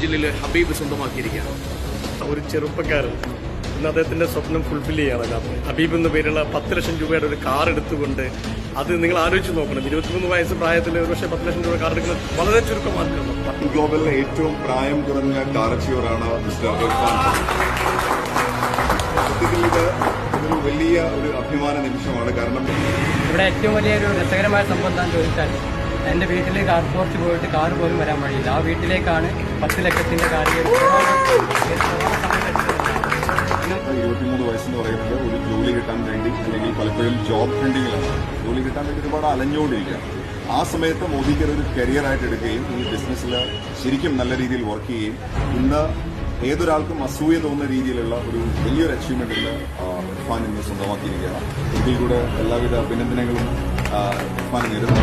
ജില്ലയിലെ ഹബീബ് സ്വന്തമാക്കിയിരിക്കുകയാണ്. ഒരു ചെറുപ്പക്കാരൻ ഇന്ന് അദ്ദേഹത്തിന്റെ സ്വപ്നം ഫുൾഫിൽ ചെയ്യാണ്. ഹബീബ് എന്ന പേരുള്ള 10 ലക്ഷം രൂപയുടെ ഒരു കാർ എടുത്തുകൊണ്ട്, അത് നിങ്ങൾ ആലോചിച്ച് നോക്കണം. 23 വയസ്സ് പ്രായത്തിൽ ഒരു പക്ഷേ 10 ലക്ഷം രൂപ കാർ എടുക്കുന്നത് വളരെ ചുരുക്കമാർക്കാണ്. ഗ്ലോബലിലെ ഏറ്റവും പ്രായം കുറഞ്ഞ കാർ അച്ചീവറാണ് മിസ്റ്റർ ഇർഫാൻ. സത്യത്തിൽ ഇതൊരു വലിയ ഒരു അഭിമാന നിമിഷമാണ്. കാരണം ഇവിടെ ഏറ്റവും വലിയൊരു രസകരമായ സംഭവം എന്താണെന്ന് ചോദിച്ചാൽ, എൻ്റെ വീട്ടിൽ കാർ പോർച്ച് പോയിട്ട് കാർ പോലും വരാൻ വഴിയില്ല. ആ വീട്ടിലേക്കാണ് 10 ലക്ഷത്തിന്റെ കാർ. 23 വയസ്സെന്ന് പറയുന്നത് ഒരു ജോലി കിട്ടാൻ വേണ്ടി, അല്ലെങ്കിൽ പലപ്പോഴും ജോബ് ട്രെൻഡിങ്ങിലാണ്. ജോലി കിട്ടാൻ വേണ്ടി ഒരുപാട് അലഞ്ഞുകൊണ്ടിരിക്കുക. ആ സമയത്ത് മോദിക്ക് ഒരു കരിയറായിട്ട് എടുക്കുകയും ഈ ബിസിനസ്സിൽ ശരിക്കും നല്ല രീതിയിൽ വർക്ക് ചെയ്യുകയും ഇന്ന് ഏതൊരാൾക്കും അസൂയ തോന്നുന്ന രീതിയിലുള്ള ഒരു വലിയൊരു അച്ചീവ്മെന്റ് ഇന്ന് ഇർഫാൻ ഇന്ന് സ്വന്തമാക്കിയിരിക്കുകയാണ്. ഇതിൽ കൂടെ എല്ലാവിധ അഭിനന്ദനങ്ങളും ഇർഫാൻ നേരുന്നു.